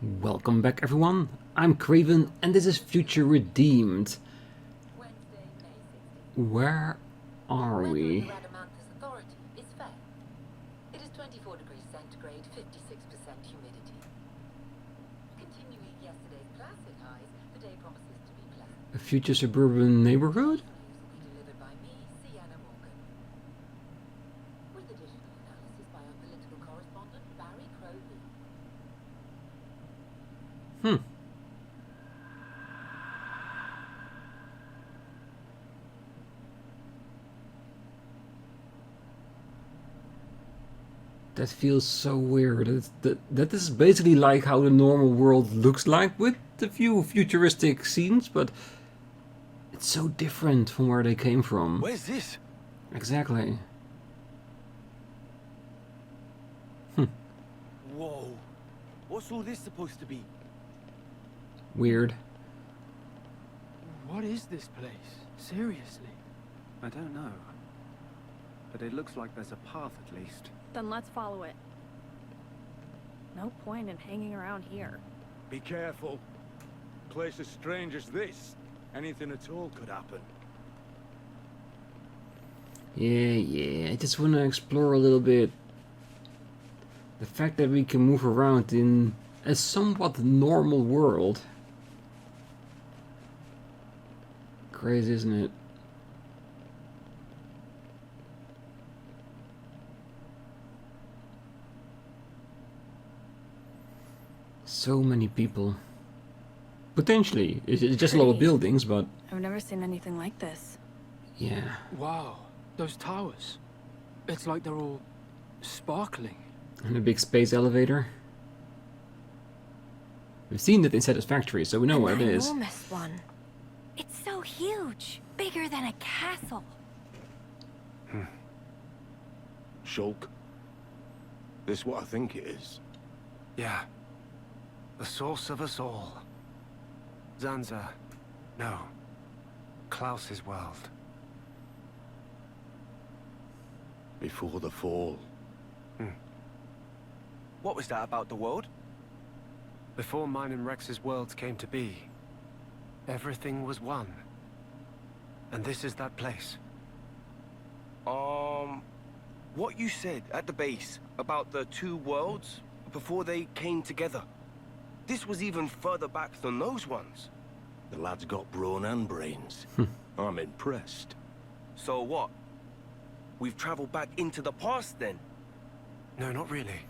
Welcome back everyone, I'm Craven and this is Future Redeemed. Where are we? It is 24 degrees centigrade, 56% humidity. Continuing yesterday's placid highs, the day promises to be pleasant. A future suburban neighborhood? News will be delivered by me, awoken. With additional analysis by our political correspondent, Barry Crowley. That feels so weird. That is basically like how the normal world looks like with a few futuristic scenes, but it's so different from where they came from. Where's this? Exactly. Whoa. What's all this supposed to be? Weird. What is this place? Seriously? I don't know. But it looks like there's a path at least. Then let's follow it. No point in hanging around here. Be careful. A place as strange as this, anything at all could happen. Yeah, I just want to explore a little bit. The fact that we can move around in a somewhat normal world. Crazy, isn't it? So many people. Potentially. It's just a lot of buildings, but... I've never seen anything like this. yeah. Wow, those towers. It's like they're all sparkling. And a big space elevator. We've seen it in Satisfactory, so we know what it is. Enormous one. It's so huge, bigger than a castle. Shulk. This what I think it is. Yeah. The source of us all. Zanza. No. Klaus's world. Before the fall. What was that about the world? Before mine and Rex's worlds came to be, everything was one. And this is that place. What you said at the base about the two worlds before they came together. This was even further back than those ones. The lad's got brawn and brains. I'm impressed. So what? We've traveled back into the past then? No, not really.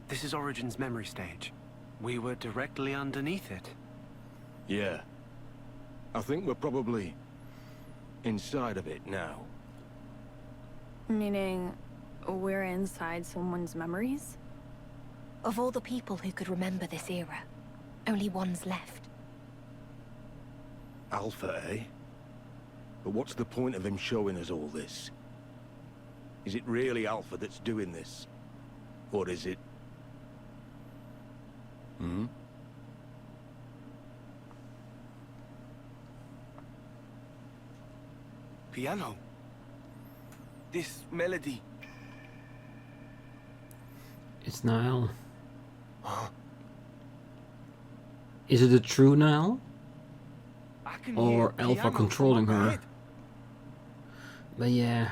This is Origin's memory stage. We were directly underneath it. Yeah. I think we're probably inside of it now. Meaning, we're inside someone's memories? Of all the people who could remember this era, only one's left. Alpha, eh? But what's the point of him showing us all this? Is it really Alpha that's doing this? Or is it... Piano. This melody. It's Nile. Huh? Is it a true Nile? I can Or hear Alpha piano controlling from up her? ahead. But yeah.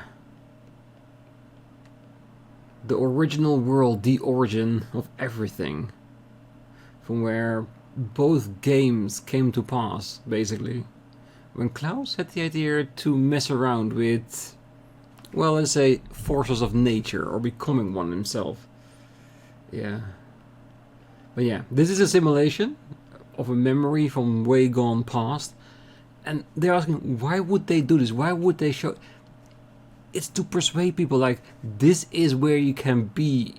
The original world, the origin of everything. From where both games came to pass, basically. When Klaus had the idea to mess around with, well, let's say, forces of nature, or becoming one himself. Yeah. But yeah, this is a simulation of a memory from way gone past. And they're asking, why would they do this? Why would they show... It's to persuade people, like, this is where you can be.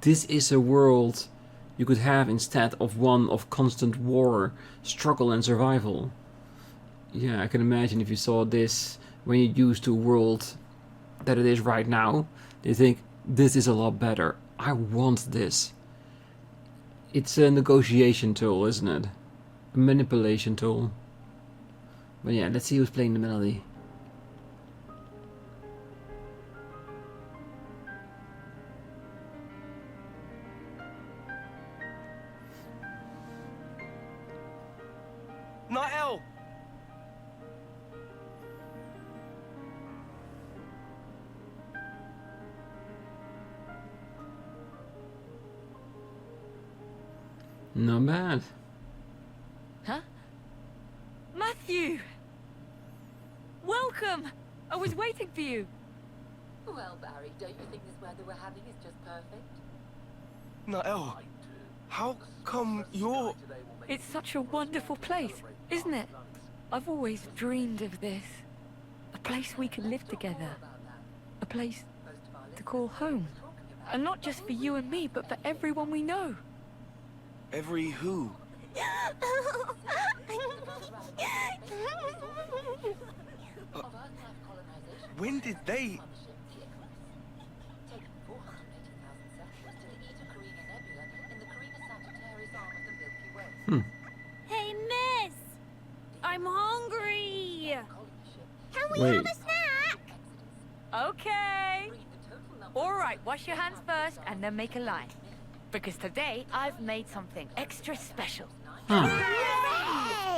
This is a world you could have instead of one of constant war, struggle and survival. Yeah, I can imagine if you saw this when you're used to a world that it is right now, you think, this is a lot better. I want this. It's a negotiation tool, isn't it? A manipulation tool. But yeah, let's see who's playing the melody. Nael! Not bad. Huh? Matthew! Welcome! I was waiting for you. Well, Barry, don't you think this weather we're having is just perfect? Nael, how come you're... It's such a wonderful place, isn't it? I've always dreamed of this. A place we can live together. A place to call home. And not just for you and me, but for everyone we know. Every who? When did they... Hey, miss! I'm hungry! Can we Wait. have a snack? Okay. All right, wash your hands first and then make a line. Because today I've made something extra special. Huh.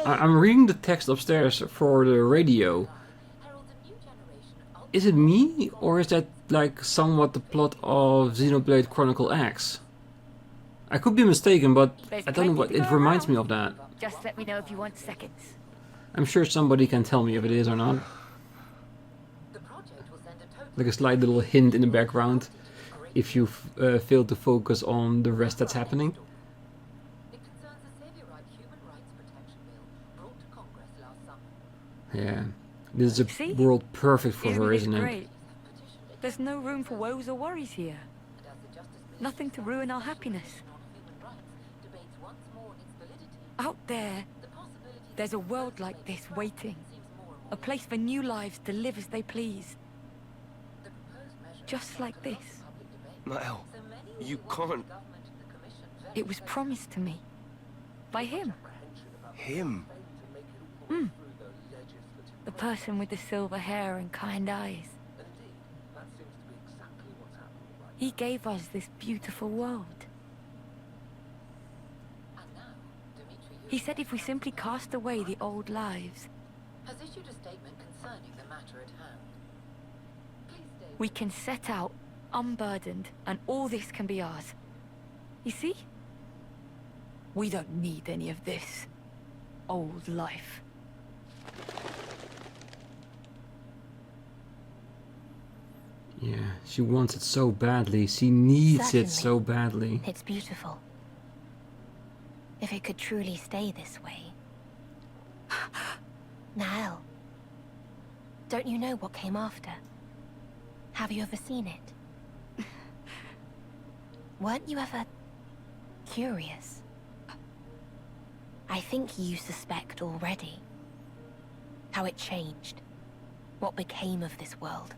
I'm reading the text upstairs for the radio. Is it me, or is that like somewhat the plot of Xenoblade Chronicle X? I could be mistaken, but I don't know what it reminds me of that. Just let me know if you want seconds. I'm sure somebody can tell me if it is or not. Like a slight little hint in the background, if you fail to focus on the rest that's happening. It concerns a savior-right human rights protection bill brought to Congress last summer. Yeah, this is a See? world perfect for her, isn't it? Great? There's no room for woes or worries here. Nothing to ruin our happiness. Out there, there's a world like this waiting. A place for new lives to live as they please. Just like this. Nael, you can't... It was promised to me. By him. Him? The person with the silver hair and kind eyes. He gave us this beautiful world. He said if we simply cast away the old lives, Has issued a statement concerning the matter at hand. Please stay. we can set out unburdened and all this can be ours. You see? We don't need any of this old life. Yeah, she wants it so badly. She needs it Certainly. so badly. It's beautiful. If it could truly stay this way. Nael, don't you know what came after? Have you ever seen it? Weren't you ever curious? I think you suspect already how it changed, what became of this world,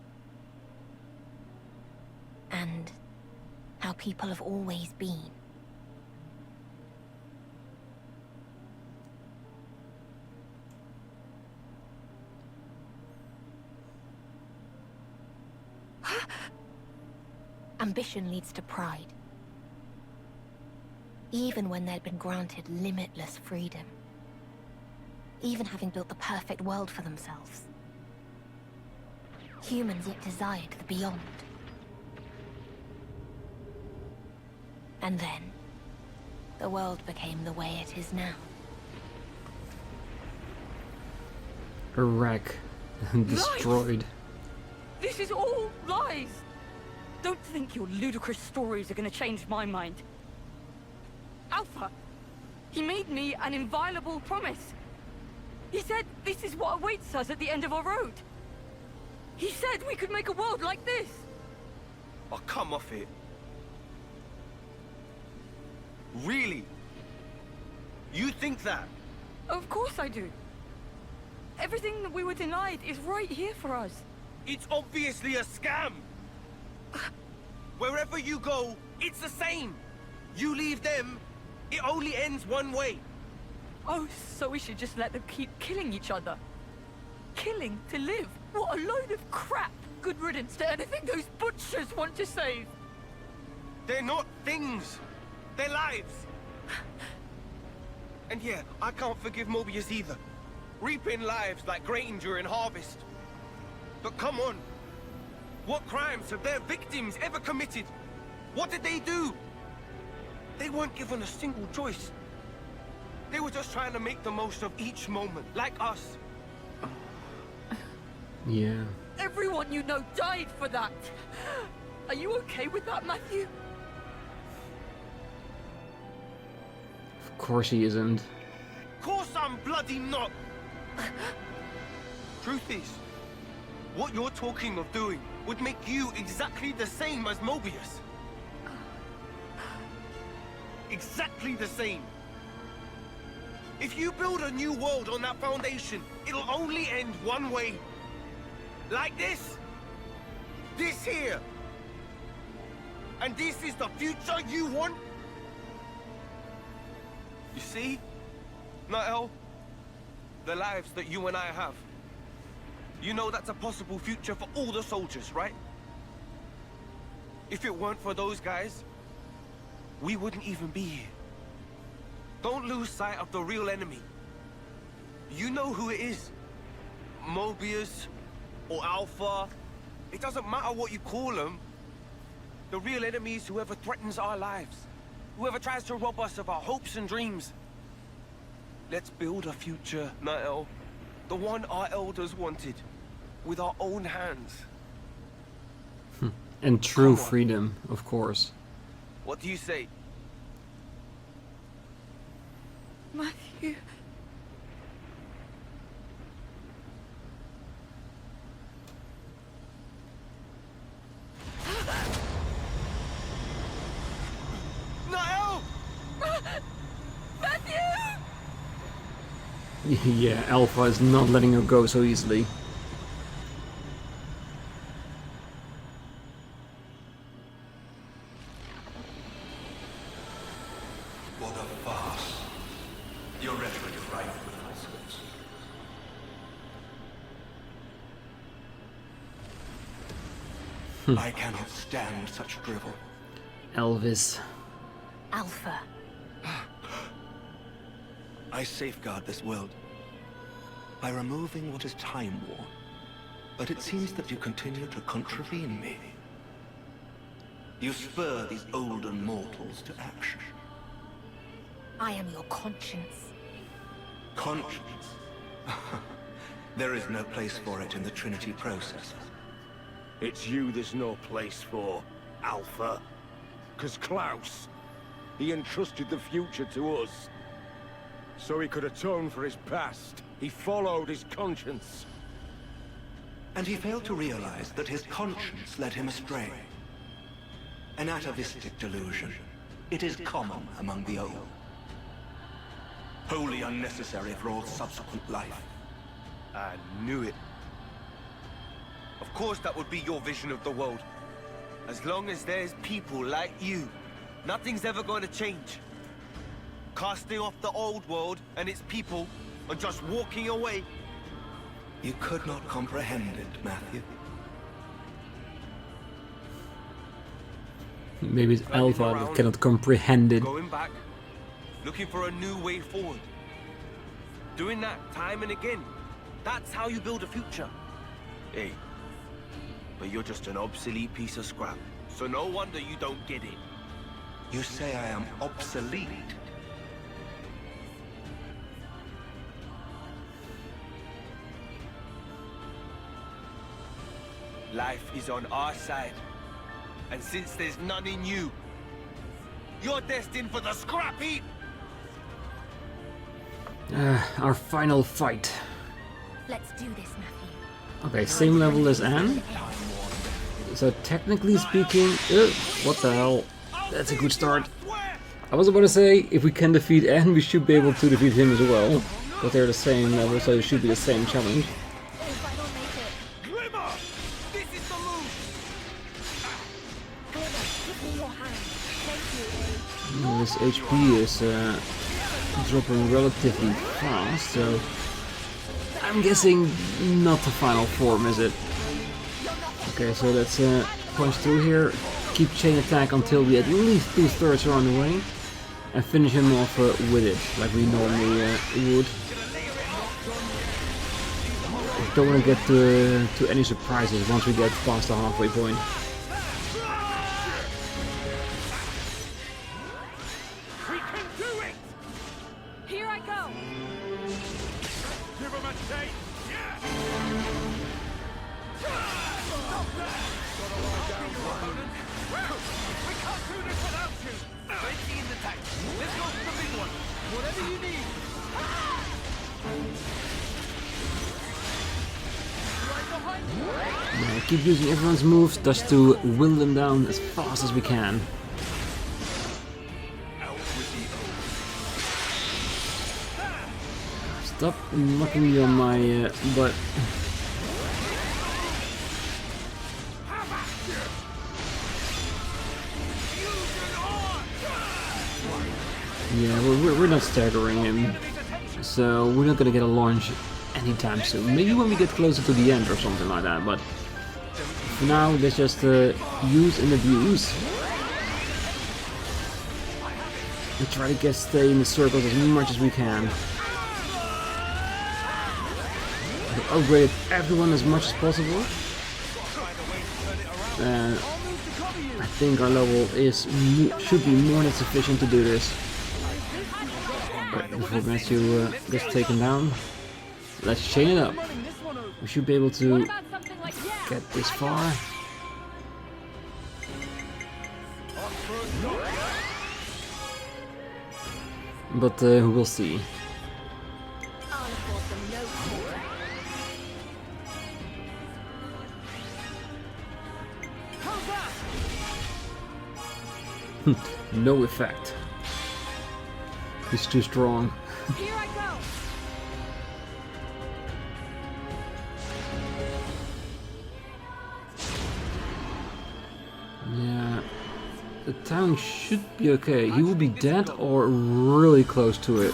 and how people have always been. Ambition leads to pride. Even when they'd been granted limitless freedom. Even having built the perfect world for themselves. Humans yet desired the beyond. And then, the world became the way it is now. A wreck. Destroyed. This is all lies! Don't think your ludicrous stories are gonna change my mind. Alpha, he made me an inviolable promise. He said this is what awaits us at the end of our road. He said we could make a world like this. Oh, come off it. Really? You think that? Of course I do. Everything that we were denied is right here for us. It's obviously a scam! Wherever you go, it's the same! You leave them, it only ends one way. Oh, so we should just let them keep killing each other? Killing to live? What a load of crap! Good riddance to anything those butchers want to save! They're not things. They're lives. And yeah, I can't forgive Mobius either. Reaping lives like grain during harvest. But come on. What crimes have their victims ever committed? What did they do? They weren't given a single choice. They were just trying to make the most of each moment, like us. Yeah. Everyone you know died for that. Are you okay with that, Matthew? Of course he isn't. Of course I'm bloody not! Truth is, what you're talking of doing would make you exactly the same as Mobius. Exactly the same. If you build a new world on that foundation, it'll only end one way. Like this. This here. And this is the future you want? You see, Nael, the lives that you and I have. You know that's a possible future for all the soldiers, right? If it weren't for those guys, we wouldn't even be here. Don't lose sight of the real enemy. You know who it is. Mobius or Alpha. It doesn't matter what you call them. The real enemy is whoever threatens our lives. Whoever tries to rob us of our hopes and dreams. Let's build a future, Nael. The one our elders wanted. With our own hands. And true freedom, of course. What do you say? Matthew. Nael! Matthew! Yeah, Alpha is not letting her go so easily. What a farce. Your rhetoric is rife with falsehoods. I cannot stand such drivel. Elvis. Alpha. I safeguard this world by removing what is time-worn. But it seems that you continue to contravene me. You spur these olden mortals to action. I am your conscience. Conscience? There is no place for it in the Trinity processor. It's you there's no place for, Alpha. 'Cause Klaus, he entrusted the future to us. So he could atone for his past. He followed his conscience. And he failed to realize that his conscience led him astray. An atavistic delusion. It is common among the old. Wholly unnecessary for all subsequent life. I knew it. Of course that would be your vision of the world. As long as there's people like you, nothing's ever going to change. Casting off the old world and its people and just walking away. You could not comprehend it, Matthew. Maybe it's Alpha that cannot comprehend it. Going back, looking for a new way forward. Doing that time and again. That's how you build a future. Hey, but you're just an obsolete piece of scrap. So no wonder you don't get it. You say I am obsolete? Life is on our side. And since there's none in you, you're destined for the scrap heap! Our final fight. Let's do this, Matthew. Okay, same level as Anne. So technically speaking... what the hell? That's a good start. I was about to say, if we can defeat Anne, we should be able to defeat him as well. But they're the same level, so it should be the same challenge. This HP is dropping relatively fast, so I'm guessing not the final form, is it? Okay, so let's punch through here, keep chain attack until we at least 2/3 are on the way. and finish him off with it, like we normally would. Don't want to get to any surprises once we get past the halfway point. We can do it! Here I go! Give him a taste! Yeah! We can't do this without you! Safety in the tank. Let's go for the big one. Whatever you need. Right behind you. Yeah, keep using everyone's moves just to will them down as fast as we can. Stop knocking me on my butt. Yeah, we're not staggering him, so we're not gonna get a launch anytime soon. Maybe when we get closer to the end or something like that, but for now let's just use and abuse. And try to stay in the circles as much as we can. Upgrade everyone as much as possible. I think our level should be more than sufficient to do this. But before Matthew gets taken down, let's chain it up. We should be able to get this far. But we'll see. No effect. He's too strong. Here I go. Yeah, the town should be okay. He will be dead or really close to it.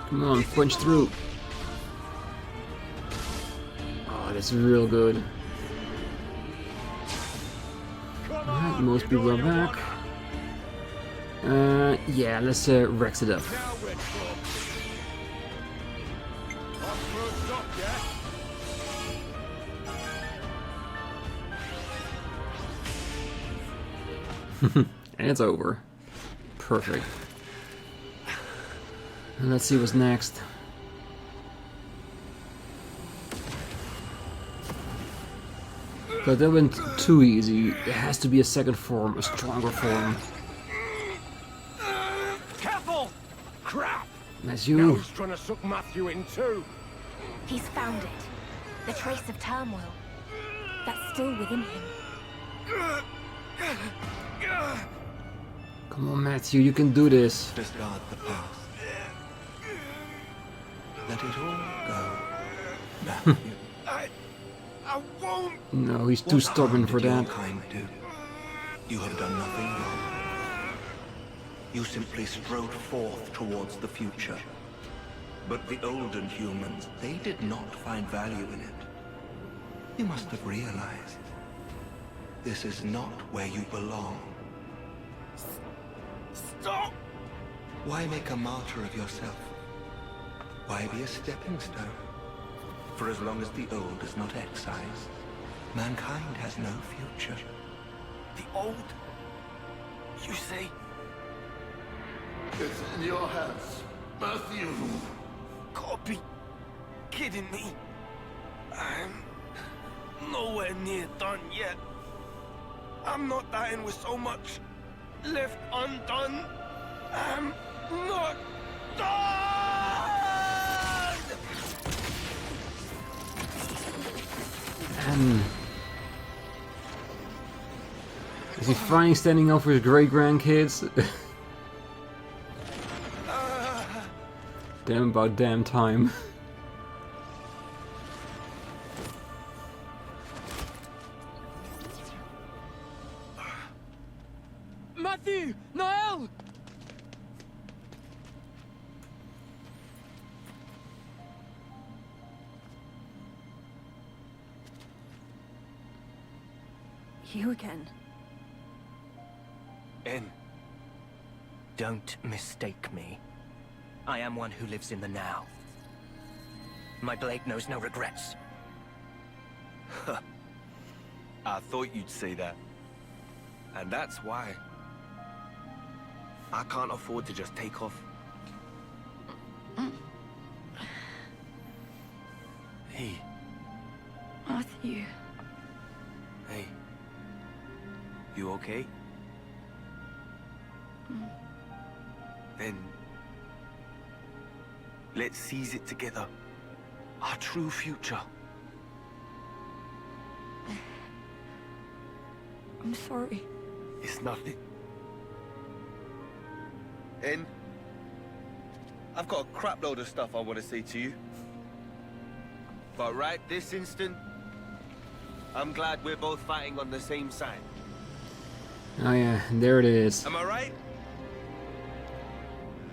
Come on, punch through. Oh, that's real good. Alright, most people are back. Yeah, let's Rex it up. And it's over. Perfect. And let's see what's next. But that went too easy. There has to be a second form, a stronger form. Careful! Crap! That's you. He's trying to suck Matthew in too. He's found it. The trace of turmoil. That's still within him. Come on, Matthew, you can do this. Discard the past. Let it all go, Matthew. I won't! No, he's too stubborn for that. What harm did your kind do? You have done nothing wrong. You simply strode forth towards the future. But the olden humans, they did not find value in it. You must have realized. This is not where you belong. Stop! Why make a martyr of yourself? Why be a stepping stone? For as long as the old is not excised, mankind has no future. The old? You say? It's in your hands, Matthew. Gotta be kidding me. I'm nowhere near done yet. I'm not dying with so much left undone. I'm not done! Is he finally standing up for his great-grandkids? Damn about damn time. Matthew! Niall! You again. En. Don't mistake me. I am one who lives in the now. My blade knows no regrets. I thought you'd say that. And that's why I can't afford to just take off. Hey. Matthew. Hey. You okay? Then let's seize it together. Our true future. I'm sorry. It's nothing. En, I've got a crap load of stuff I want to say to you. But right this instant, I'm glad we're both fighting on the same side. Oh yeah, there it is. Am I right?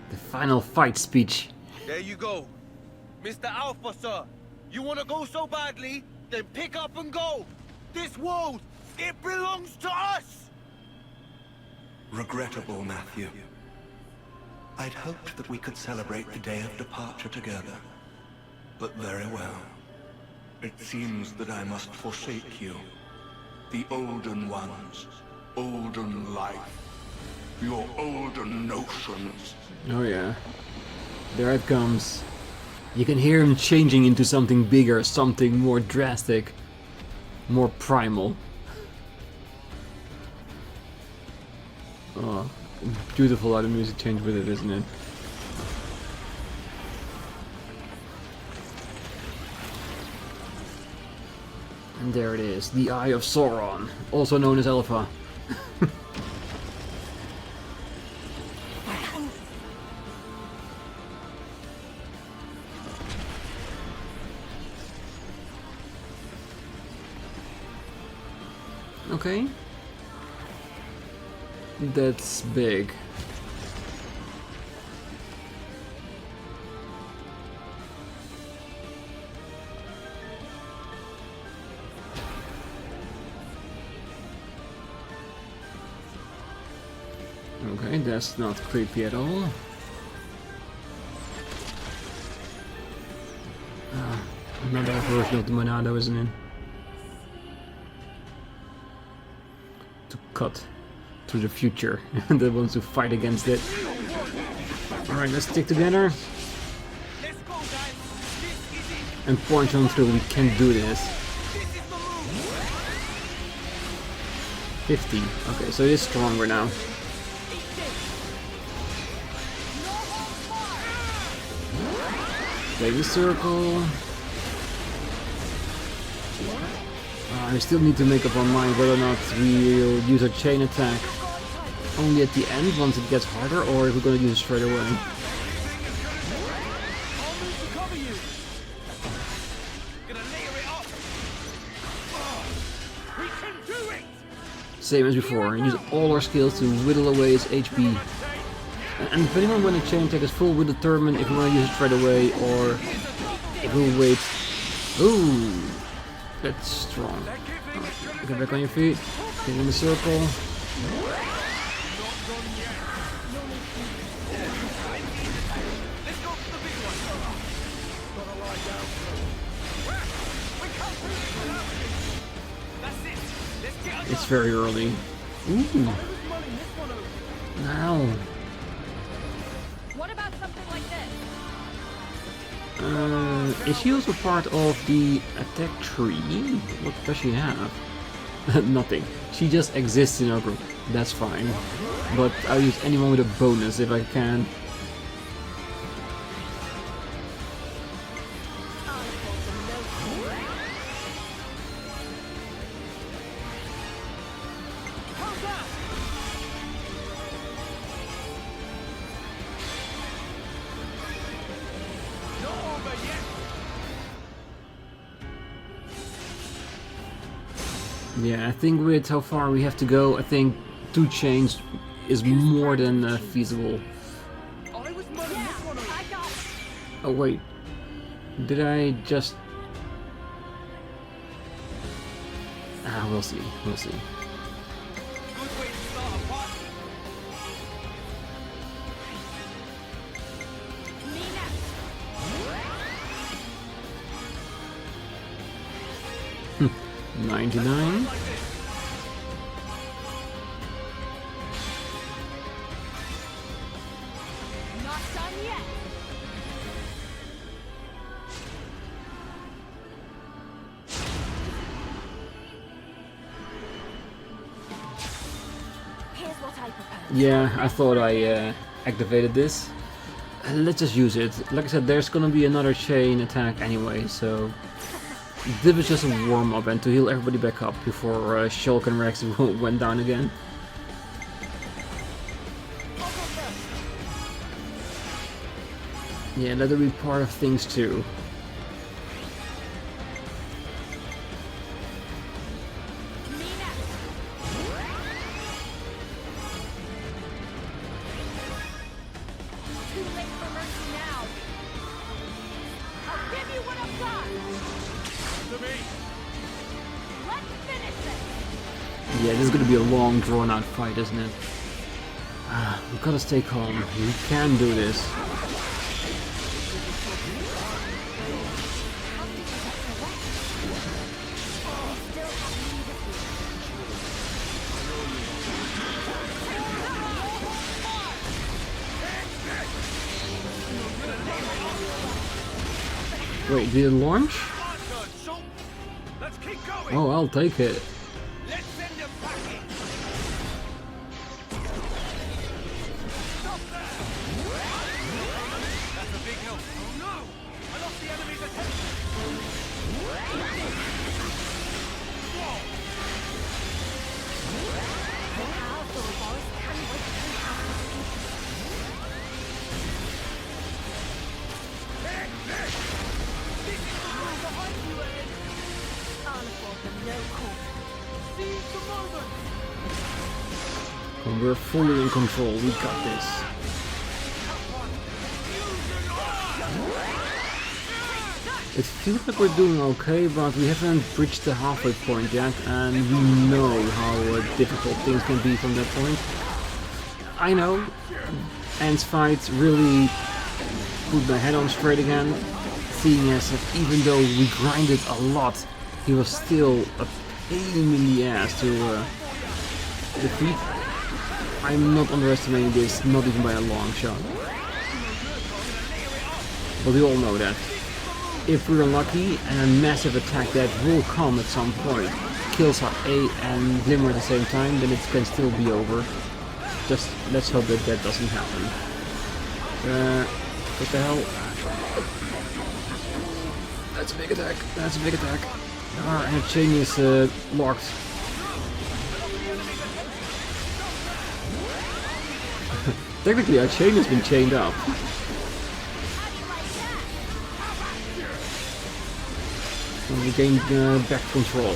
The final fight speech. There you go. Mr. Alpha, sir. You want to go so badly? Then pick up and go. This world, it belongs to us! Regrettable, Matthew. I'd hoped that we could celebrate the day of departure together. But very well. It seems that I must forsake you. The olden ones. Olden life. Your olden notions. Oh yeah. There it comes. You can hear him changing into something bigger, something more drastic, more primal. Oh, beautiful how the music changed with it, isn't it? And there it is, the Eye of Sauron, also known as Alpha. Okay. That's big. Okay, that's not creepy at all. Another version of the Monado, isn't it? To cut to the future, and the ones who fight against it. Alright, let's stick together. And point on through, we can do this. 50. Okay, so it is stronger now. Play the circle. I still need to make up our mind whether or not we'll use a chain attack only at the end once it gets harder, or if we're going to use it straight away. Same as before, use all our skills to whittle away his HP. And depending on when the chain attack is full, we'll determine if we want to use it straight away or if we'll wait. Ooh, that's strong. Right, get back on your feet, get in the circle. It's very early. Ooh. Now. What about something like this? Is she also part of the attack tree? What does she have? Nothing. She just exists in our group. That's fine. But I'll use anyone with a bonus if I can. Yeah, I think with how far we have to go, I think 2 chains is more than feasible. I was mulling this one over. I got it. Oh wait, did I just... Ah, we'll see, we'll see. Good way to start a party. Me next. 99. Not done yet. Here's what I propose. Yeah, I thought I activated this. Let's just use it. Like I said, there's gonna be another chain attack anyway, so this was just a warm-up and to heal everybody back up before Shulk and Rex went down again. Yeah, that'll be part of things too. Me next. Too late for mercy now. I'll give you what I've got. To me. Let's finish this. Yeah, this is gonna be a long, drawn-out fight, isn't it? We gotta stay calm. We can do this. Wait, did it launch? Let's keep going. Oh, I'll take it. Let's send them packing. Stop there. That's a big help. Oh no! I lost the enemy's attention. And we're fully in control. We got this. It feels like we're doing okay, but we haven't reached the halfway point yet, and we know how difficult things can be from that point. I know, Ant's fight really put my head on straight again, seeing as that even though we grinded a lot, he was still a pain in the ass to defeat. I'm not underestimating this, not even by a long shot. But we all know that if we're lucky and a massive attack that will come at some point kills our A and Glimmer at the same time, then it can still be over. Just let's hope that that doesn't happen. What the hell? That's a big attack. That's a big attack. Ah, and the chain is locked. Technically, our chain has been chained up. And we gained back control.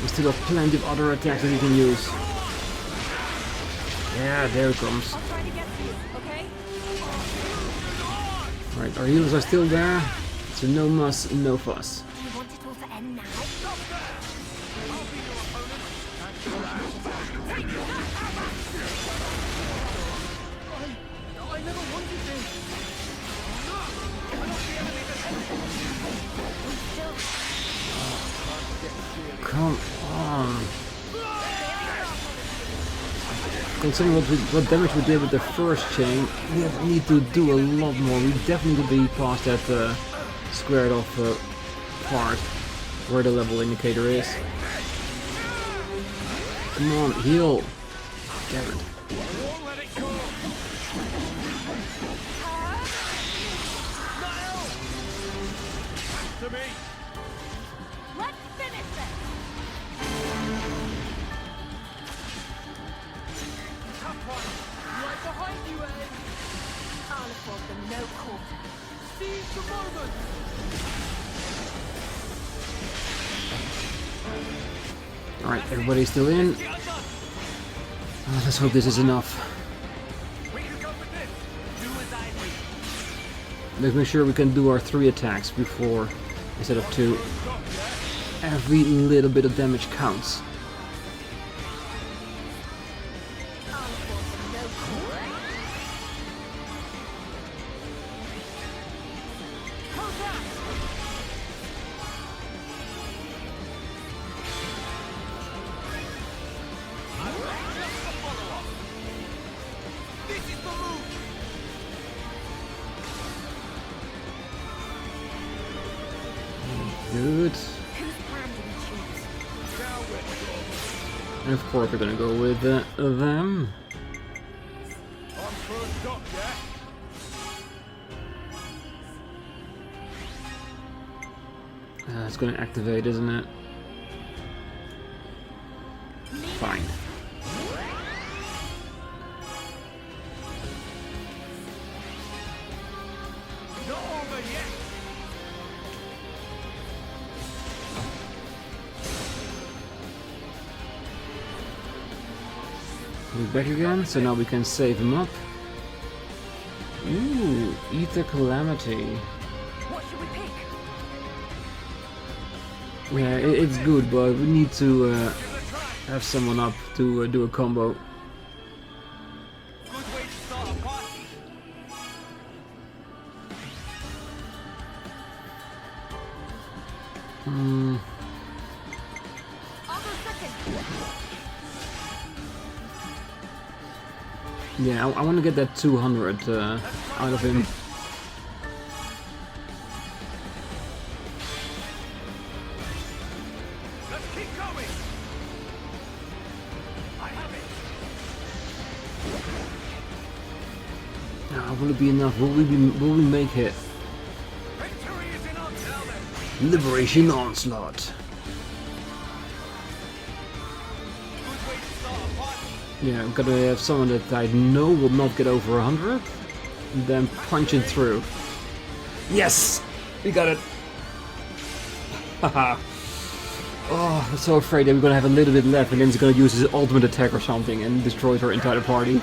We still have plenty of other attacks that we can use. Yeah, there it comes. I'll try to get to you, okay? Alright, our healers are still there. So no muss, no fuss. Do you want it all to end now? I never wanted this. Come on. Considering what damage we did with the first chain, we need to do a lot more. We definitely need to be past that squared off part where the level indicator is. Come on, heal. Damn it. To me. Let's finish this. Right behind you, Ed. I'll afford them no quarter. Seize the moment. Alright, everybody's still in. Let's hope this is enough. Let's make sure we can do our 3 attacks before, instead of 2. Every little bit of damage counts. Good. And of course we're gonna go with them. It's gonna activate, isn't it? Fine. We're back again, so now we can save him up. Ooh, Ether Calamity. What should we pick? Yeah, it's good, but we need to have someone up to do a combo. Yeah, I want to get that 200 out of him. Let's keep going. I have it. Now, will it be enough? Will we make it? Victory is in our helmet. Liberation Onslaught. Yeah, I'm gonna have someone that I know will not get over 100, then punch it through. Yes! We got it! Haha. Oh, I'm so afraid that we're gonna have a little bit left and then he's gonna use his ultimate attack or something and destroys our entire party.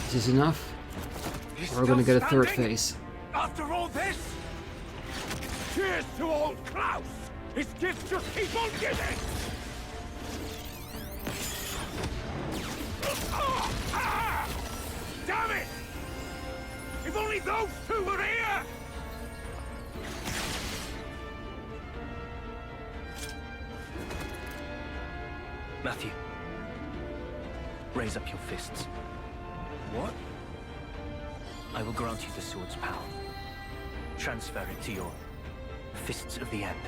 Is this enough? Or we're gonna get a 3rd phase. After all this? Cheers to old Klaus! His gifts just keep on giving! Damn it! If only those two were here! Matthew, raise up your fists. What? I will grant you the sword's power. Transfer it to your fists of the end.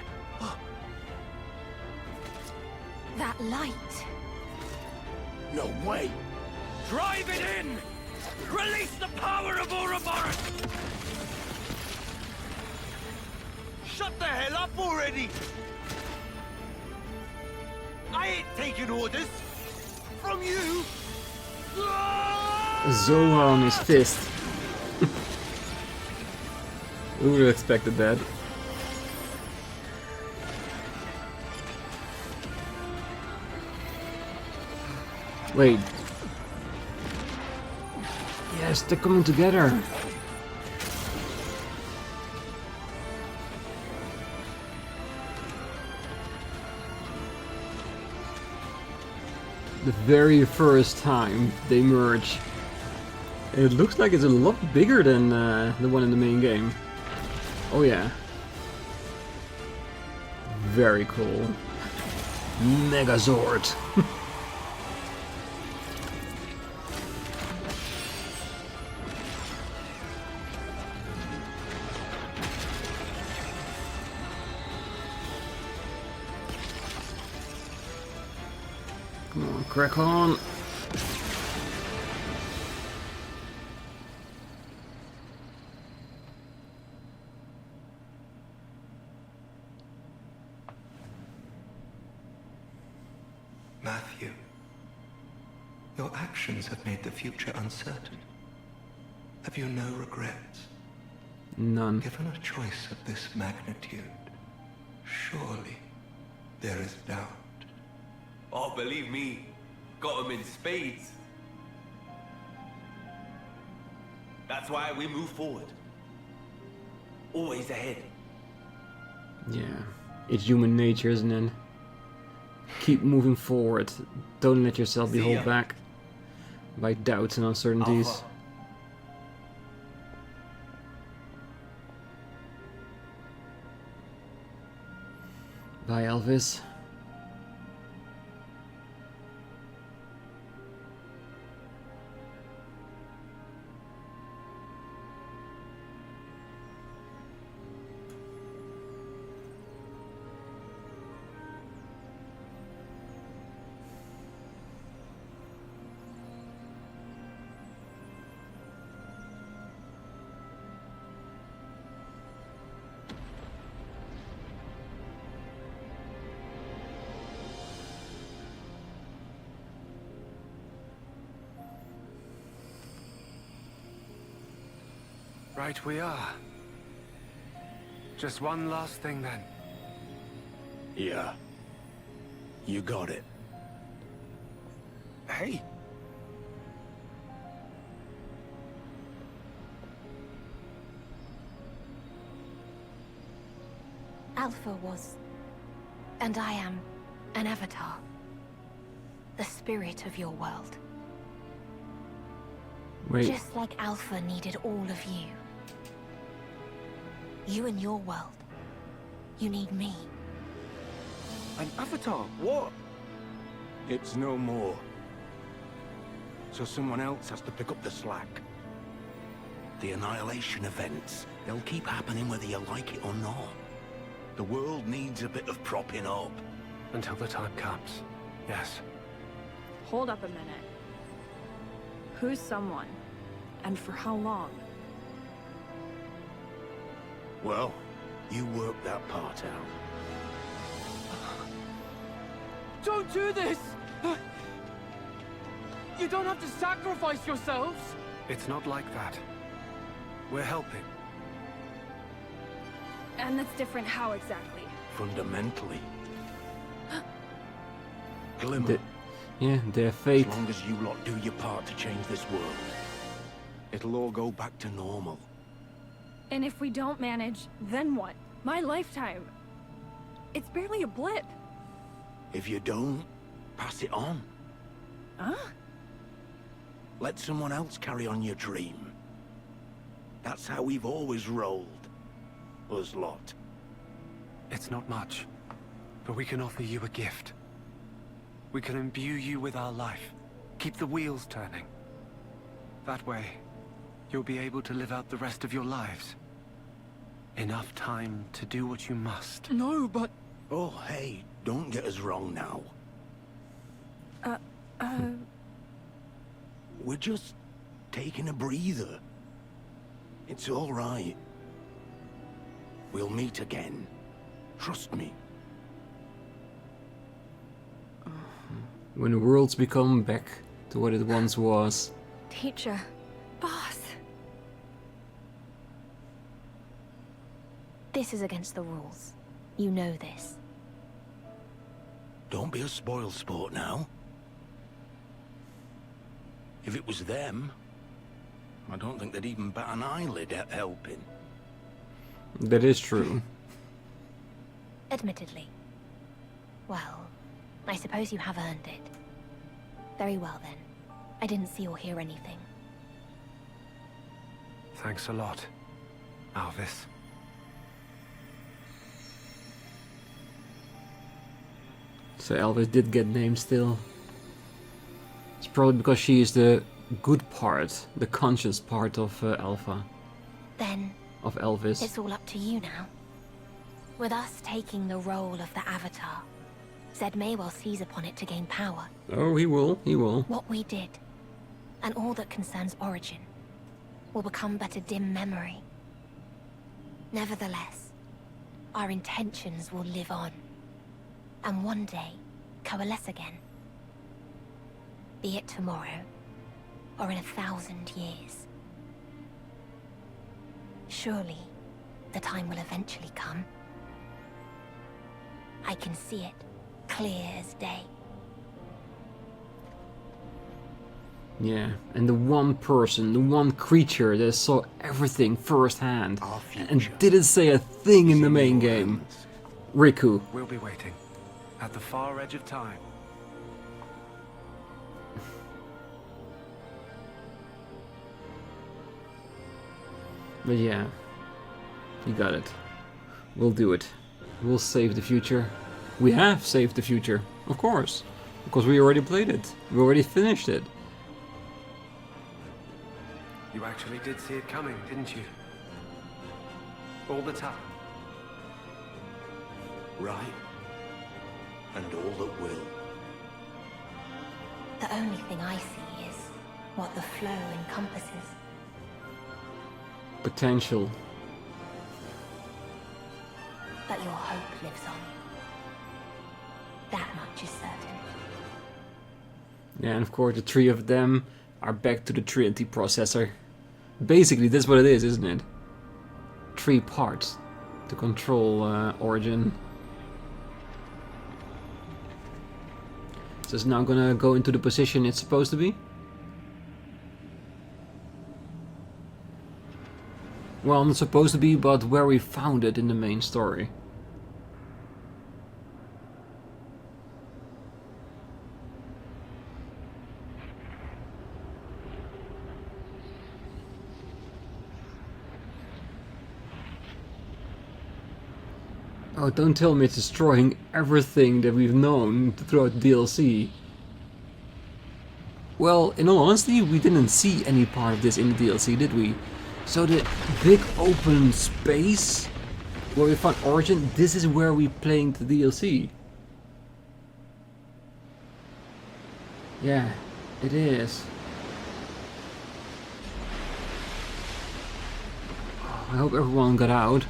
That light. No way! Drive it in! Release the power of Ouroboros! Shut the hell up already! I ain't taking orders! From you! Zohar on his fist. Who would have expected that? Wait. Yes, they're coming together. The very first time they merge. It looks like it's a lot bigger than the one in the main game. Oh yeah. Very cool. Megazord. Come on, crack on. Matthew, your actions have made the future uncertain. Have you no regrets? None. Given a choice of this magnitude, surely there is doubt. Oh, believe me, got 'em in spades. That's why we move forward. Always ahead. Yeah, it's human nature, isn't it? Keep moving forward. Don't let yourself be See held ya. back by doubts and uncertainties. Alpha. Bye, Elvis. Right we are. Just one last thing then. Yeah. You got it. Hey. Alpha was, and I am, an avatar. The spirit of your world. Wait, Just like Alpha needed all of you. You and your world. You need me. An avatar? What? It's no more. So someone else has to pick up the slack. The annihilation events, they'll keep happening whether you like it or not. The world needs a bit of propping up. Until the time comes. Yes. Hold up a minute. Who's someone? And for how long? Well, you work that part out. Don't do this! You don't have to sacrifice yourselves! It's not like that. We're helping. And that's different how exactly? Fundamentally. Glimmer. their fate. As long as you lot do your part to change this world, it'll all go back to normal. And if we don't manage, then what? My lifetime. It's barely a blip. If you don't, pass it on. Huh? Let someone else carry on your dream. That's how we've always rolled. Us lot. It's not much, but we can offer you a gift. We can imbue you with our life, keep the wheels turning. That way, you'll be able to live out the rest of your lives. Enough time to do what you must. No, but... Oh, hey, don't get us wrong now. We're just taking a breather. It's all right. We'll meet again. Trust me. When the worlds become back to what it once was. Teacher. Boss. This is against the rules. You know this. Don't be a spoil sport now. If it was them, I don't think they'd even bat an eyelid at helping. That is true. Admittedly. Well, I suppose you have earned it. Very well then. I didn't see or hear anything. Thanks a lot, Alvis. So Elvis did get named still. It's probably because she is the good part, the conscious part of Alpha. Then, of Elvis. it's all up to you now. With us taking the role of the Avatar, Zed may well seize upon it to gain power. Oh, he will, he will. What we did, and all that concerns Origin, will become but a dim memory. Nevertheless, our intentions will live on, and one day coalesce again. Be it tomorrow, or in 1,000 years. Surely, the time will eventually come. I can see it, clear as day. Yeah, and the one person, the one creature that saw everything firsthand and didn't say a thing in the main game. Riku. We'll be waiting at the far edge of time. But yeah, you got it. We'll do it. We'll save the future. We have saved the future, of course. Because we already played it. We already finished it. You actually did see it coming, didn't you? All the time. Right. And all that will. The only thing I see is what the flow encompasses. Potential. But your hope lives on. That much is certain. Yeah, and of course the three of them are back to the Trinity processor. Basically, that's what it is, isn't it? 3 parts to control Origin. So it's now gonna go into the position it's supposed to be. Well, not supposed to be, but where we found it in the main story. Oh, don't tell me it's destroying everything that we've known throughout DLC. Well, in all honesty, we didn't see any part of this in the DLC, did we? So the big open space where we found Origin, this is where we played the DLC. Yeah, it is. I hope everyone got out.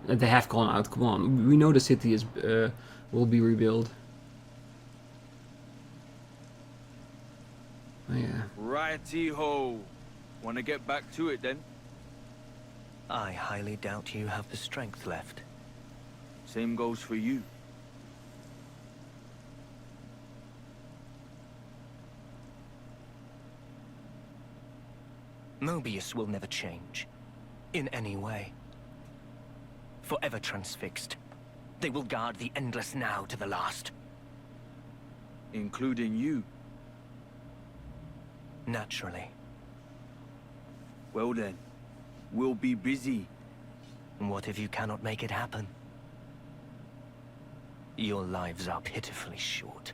They have gone out, come on. We know the city is will be rebuilt. Oh yeah. Righty-ho. Wanna get back to it then? I highly doubt you have the strength left. Same goes for you. Mobius will never change. In any way. Forever transfixed. They will guard the endless now to the last. Including you. Naturally. Well then, we'll be busy. What if you cannot make it happen? Your lives are pitifully short.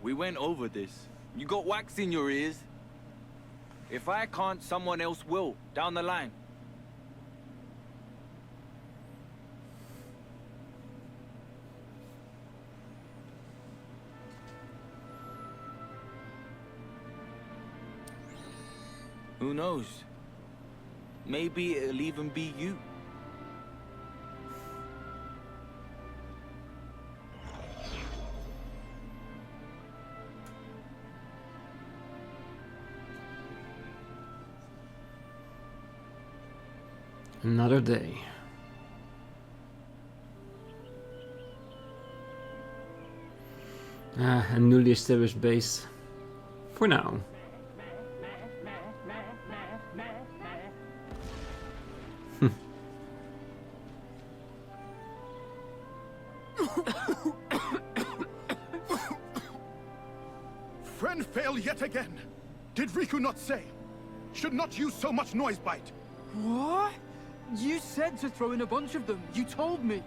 We went over this. You got wax in your ears. If I can't, someone else will, down the line. Who knows? Maybe it'll even be you. Another day. A newly established base. For now. Friend fail yet again. Did Riku not say? Should not use so much noise bite. What? You said to throw in a bunch of them. You told me.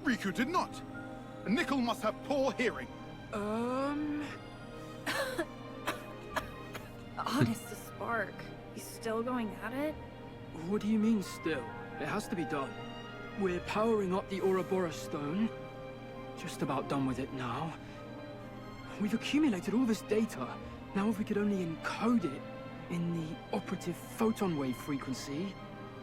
Riku did not. Nickel must have poor hearing. Honest to spark. You still going at it? What do you mean still? It has to be done. We're powering up the Ouroboros stone. Just about done with it now. We've accumulated all this data. Now if we could only encode it in the operative photon wave frequency.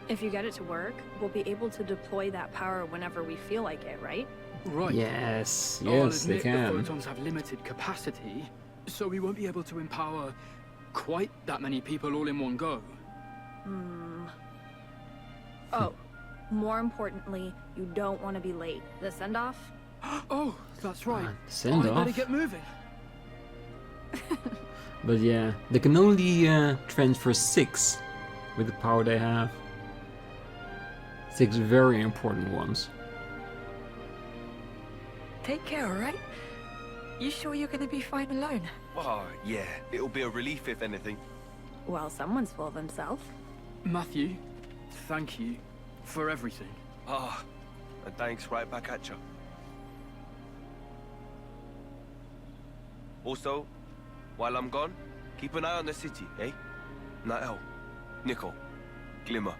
If you get it to work, we'll be able to deploy that power whenever we feel like it, right? Right. Yes, I'll yes, they admit can. the photons have limited capacity, so we won't be able to empower quite that many people all in one go. Oh, more importantly, you don't want to be late. The send-off? Oh, that's right. Send I better off. get moving. But yeah, they can only transfer 6 with the power they have. 6 very important ones. Take care, alright? You sure you're gonna be fine alone? Oh, yeah. It'll be a relief if anything. Well, someone's full of himself. Matthew, thank you for everything. Ah, and thanks right back at you. Also, while I'm gone, keep an eye on the city, eh? Nael, Nickel, Glimmer,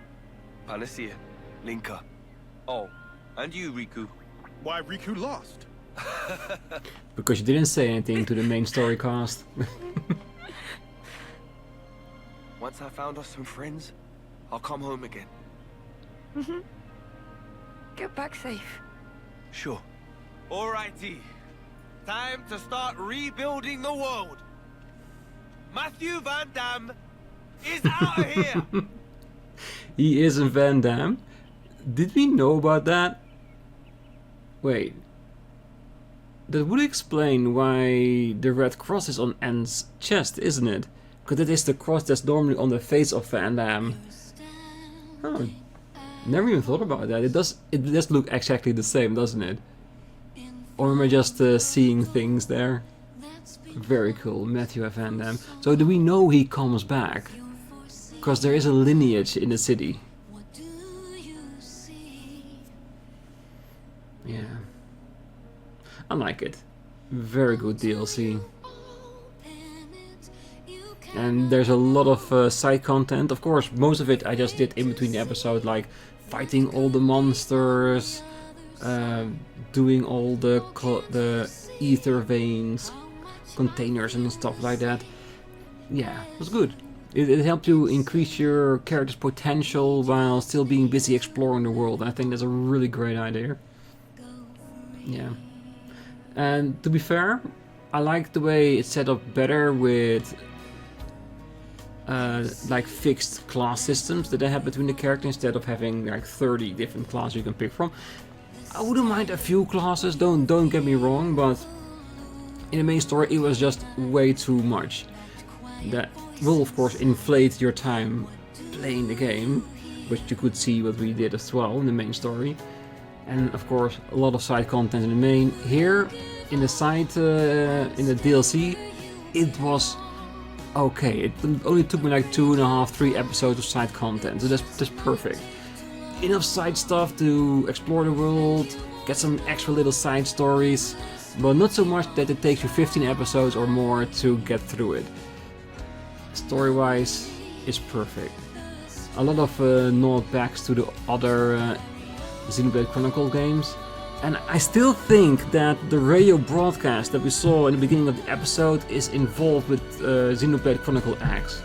Panacea, Linka. Oh, and you, Riku. Why Riku lost? Because you didn't say anything to the main story cast. Once I found us some friends, I'll come home again. Get back safe. Sure. Alrighty. Time to start rebuilding the world. Matthew Van Damme is out of here! He is in Van Damme. Did we know about that? Wait. That would explain why the red cross is on Anne's chest, isn't it? Because that is the cross that's normally on the face of Van Damme. Oh, never even thought about that. It does look exactly the same, doesn't it? Or am I just seeing things there? Very cool, Matthew Van Damme. So do we know he comes back? Because there is a lineage in the city. Yeah. I like it. Very good DLC. And there's a lot of side content. Of course, most of it I just did in between the episode, like fighting all the monsters, doing all the ether veins, containers and stuff like that. Yeah, it was good. It helped you increase your character's potential while still being busy exploring the world. I think that's a really great idea. Yeah. And to be fair, I like the way it's set up better with like fixed class systems that they have between the characters instead of having like 30 different classes you can pick from. I wouldn't mind a few classes, don't get me wrong, but in the main story it was just way too much. That will of course inflate your time playing the game, which you could see what we did as well in the main story. And of course a lot of side content in the main. Here in the side, in the DLC, it was okay. It only took me like 2.5, 3 episodes of side content, so that's perfect. Enough side stuff to explore the world, get some extra little side stories, but not so much that it takes you 15 episodes or more to get through it. Story-wise, it's perfect. A lot of nod backs to the other Xenoblade Chronicles games, and I still think that the radio broadcast that we saw in the beginning of the episode is involved with Xenoblade Chronicle X.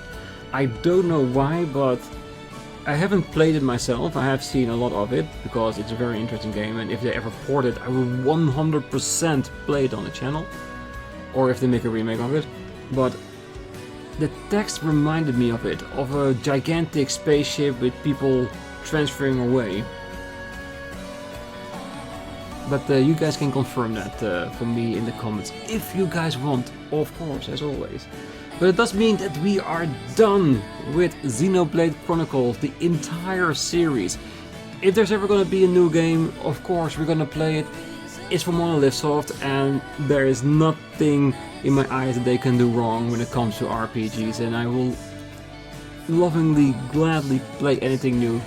I don't know why, but I haven't played it myself. I have seen a lot of it because it's a very interesting game, and if they ever port it, I will 100% play it on the channel, or if they make a remake of it. But the text reminded me of it, of a gigantic spaceship with people transferring away. But you guys can confirm that for me in the comments, if you guys want, of course, as always. But it does mean that we are done with Xenoblade Chronicles, the entire series. If there's ever gonna be a new game, of course we're gonna play it. It's from Monolith Soft, and there is nothing in my eyes that they can do wrong when it comes to RPGs, and I will lovingly, gladly play anything new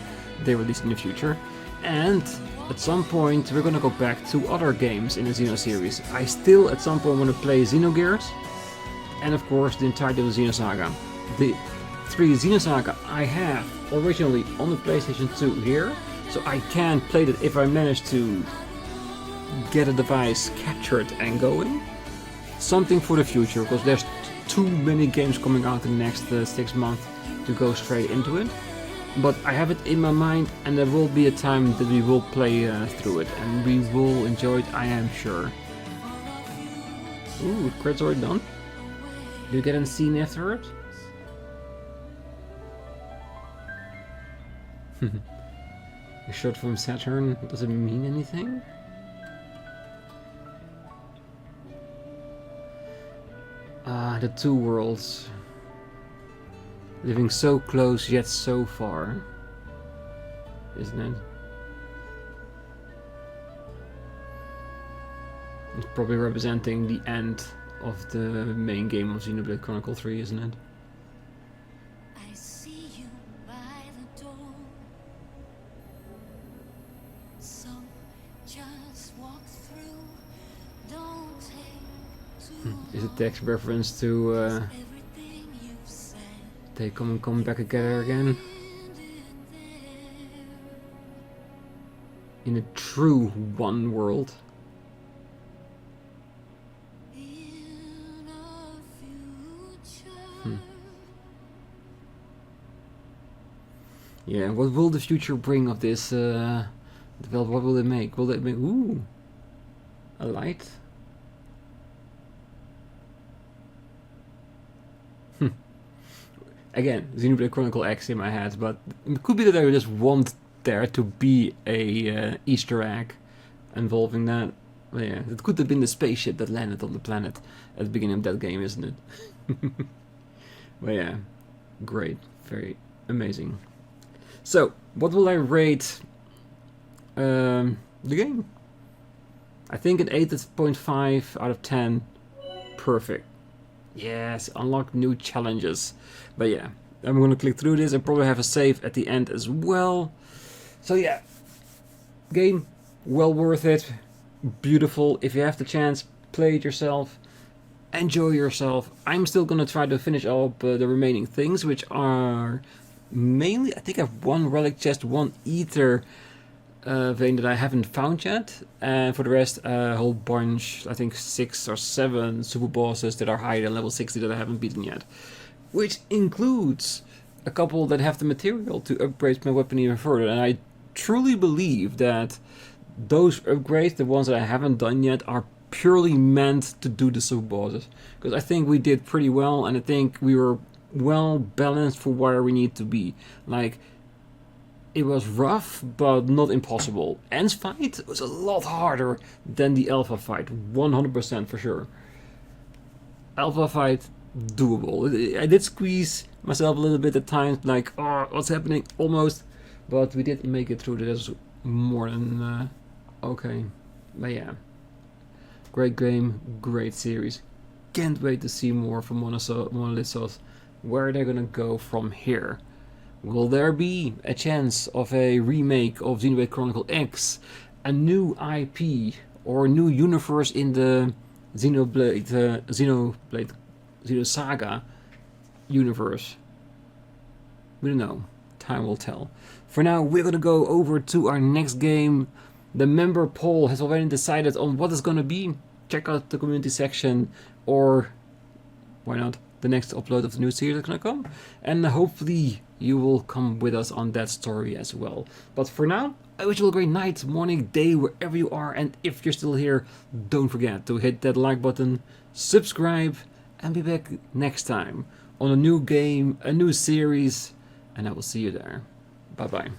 they release in the future. And at some point we're gonna go back to other games in the Xeno series. I still at some point want to play Xenogears, and of course the entirety of the Xenosaga. The 3 Xenosaga I have originally on the PlayStation 2 here, so I can play that if I manage to get a device captured and going. Something for the future, because there's too many games coming out in the next 6 months to go straight into it. But I have it in my mind, and there will be a time that we will play through it, and we will enjoy it, I am sure. Ooh, credits already done? Do you get a scene afterward? A shot from Saturn, does it mean anything? Ah, the two worlds. Living so close yet so far. Isn't it? It's probably representing the end of the main game of Xenoblade Chronicle 3, isn't it? I see you by the door. So just walk through. Don't take too Is it text reference to they come back together again? In a true one world. Yeah, what will the future bring of this develop? What will they make? Will they make ooh a light? Again, Xenoblade Chronicle X in my head, but it could be that I just want there to be a Easter egg involving that. Well, yeah, it could have been the spaceship that landed on the planet at the beginning of that game, isn't it? But yeah, great, very amazing. So, what will I rate the game? I think an 8.5 out of 10. Perfect. Yes, unlock new challenges. But yeah, I'm gonna click through this and probably have a save at the end as well. So yeah, game, well worth it. Beautiful. If you have the chance, play it yourself. Enjoy yourself. I'm still gonna try to finish up the remaining things, which are mainly, I think I have one relic chest, one ether vein that I haven't found yet, and for the rest a whole bunch, I think 6 or 7 super bosses that are higher than level 60 that I haven't beaten yet, which includes a couple that have the material to upgrade my weapon even further. And I truly believe that those upgrades, the ones that I haven't done yet, are purely meant to do the super bosses, because I think we did pretty well, and I think we were well balanced for where we need to be. Like, it was rough, but not impossible. End's fight was a lot harder than the Alpha fight, 100% for sure. Alpha fight, doable. I did squeeze myself a little bit at times, like, oh, what's happening, almost. But we did make it through. That was more than okay. But yeah, great game, great series. Can't wait to see more from Monolith. Where they're gonna go from here. Will there be a chance of a remake of Xenoblade Chronicle X, a new IP, or a new universe in the Xenoblade Saga universe? We don't know. Time will tell. For now, we're gonna go over to our next game. The member poll has already decided on what it's gonna be. Check out the community section, or why not the next upload of the new series that's gonna come, and hopefully you will come with us on that story as well. But for now, I wish you all a great night, morning, day, wherever you are, and if you're still here, don't forget to hit that like button, subscribe, and be back next time on a new game, a new series, and I will see you there. Bye bye.